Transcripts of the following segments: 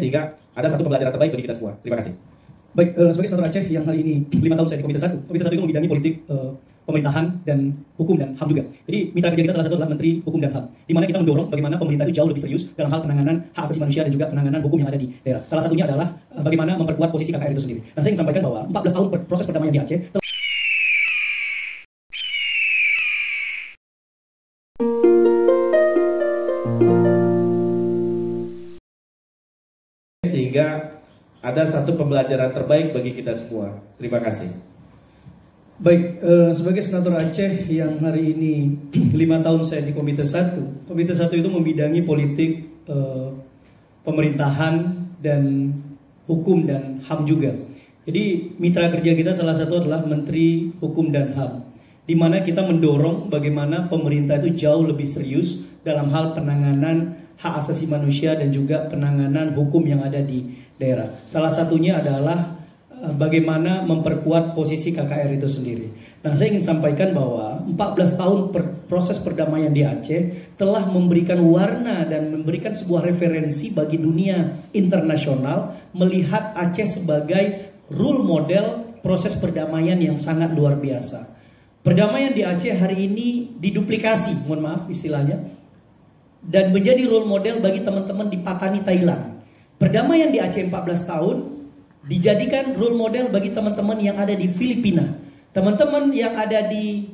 sehingga ada satu pembelajaran terbaik bagi kita semua. Terima kasih. Baik, sebagai senator Aceh yang hari ini 5 tahun saya di Komite 1. Komite 1 itu membidangi politik, pemerintahan dan hukum dan HAM juga. Jadi mitra kerja kita salah satu adalah Menteri Hukum dan HAM, di mana kita mendorong bagaimana pemerintah itu jauh lebih serius dalam hal penanganan hak asasi manusia dan juga penanganan hukum yang ada di daerah. Salah satunya adalah bagaimana memperkuat posisi KKR itu sendiri. Dan saya ingin sampaikan bahwa 14 tahun proses perdamaian di Aceh sehingga ada satu pembelajaran terbaik bagi kita semua. Terima kasih. Baik, sebagai senator Aceh yang hari ini 5 tahun saya di Komite 1. Komite 1 itu membidangi politik, pemerintahan dan hukum dan HAM juga. Jadi mitra kerja kita salah satu adalah Menteri Hukum dan HAM, di mana kita mendorong bagaimana pemerintah itu jauh lebih serius dalam hal penanganan hak asasi manusia dan juga penanganan hukum yang ada di daerah. Salah satunya adalah bagaimana memperkuat posisi KKR itu sendiri. Nah, saya ingin sampaikan bahwa 14 tahun proses perdamaian di Aceh telah memberikan warna dan memberikan sebuah referensi bagi dunia internasional melihat Aceh sebagai role model proses perdamaian yang sangat luar biasa. Perdamaian di Aceh hari ini diduplikasi, mohon maaf istilahnya, dan menjadi role model bagi teman-teman di Patani, Thailand. Perdamaian di Aceh 14 tahun dijadikan role model bagi teman-teman yang ada di Filipina, teman-teman yang ada di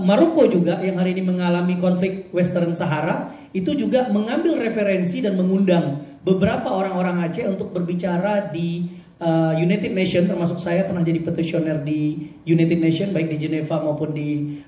Maroko juga yang hari ini mengalami konflik Western Sahara, itu juga mengambil referensi dan mengundang beberapa orang-orang Aceh untuk berbicara di United Nations, termasuk saya pernah jadi petitioner di United Nations baik di Geneva maupun di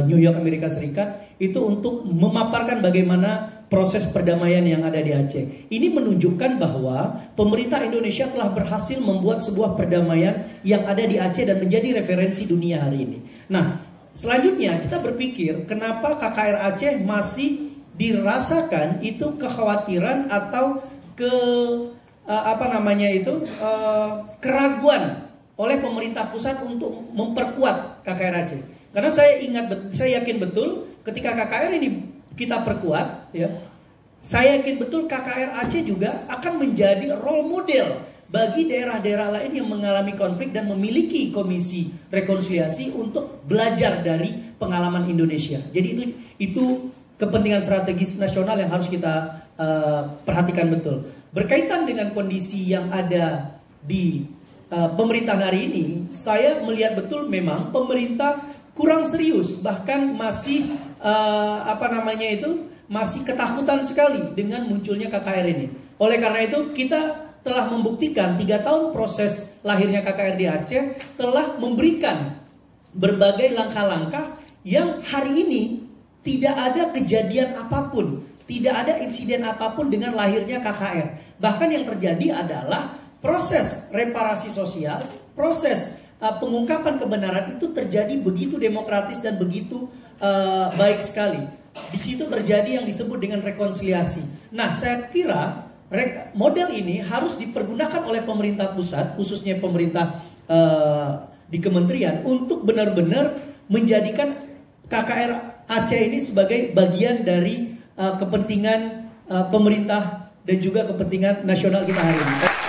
New York, Amerika Serikat, itu untuk memaparkan bagaimana proses perdamaian yang ada di Aceh. Ini menunjukkan bahwa pemerintah Indonesia telah berhasil membuat sebuah perdamaian yang ada di Aceh dan menjadi referensi dunia hari ini. Nah, selanjutnya kita berpikir kenapa KKR Aceh masih dirasakan itu kekhawatiran atau keraguan oleh pemerintah pusat untuk memperkuat KKR Aceh. Karena saya yakin betul ketika KKR ini kita perkuat, ya, saya yakin betul KKR Aceh juga akan menjadi role model bagi daerah-daerah lain yang mengalami konflik dan memiliki komisi rekonsiliasi untuk belajar dari pengalaman Indonesia. Jadi itu kepentingan strategis nasional yang harus kita perhatikan betul. Berkaitan dengan kondisi yang ada di pemerintahan hari ini, saya melihat betul memang pemerintah kurang serius, bahkan masih masih ketakutan sekali dengan munculnya KKR ini. Oleh karena itu kita telah membuktikan 3 tahun proses lahirnya KKR di Aceh telah memberikan berbagai langkah-langkah yang hari ini tidak ada kejadian apapun, tidak ada insiden apapun dengan lahirnya KKR. Bahkan yang terjadi adalah proses reparasi sosial, proses pengungkapan kebenaran itu terjadi begitu demokratis dan begitu baik sekali. Di situ terjadi yang disebut dengan rekonsiliasi. Nah, saya kira model ini harus dipergunakan oleh pemerintah pusat, khususnya pemerintah di kementerian, untuk benar-benar menjadikan KKR Aceh ini sebagai bagian dari kepentingan pemerintah dan juga kepentingan nasional kita hari ini.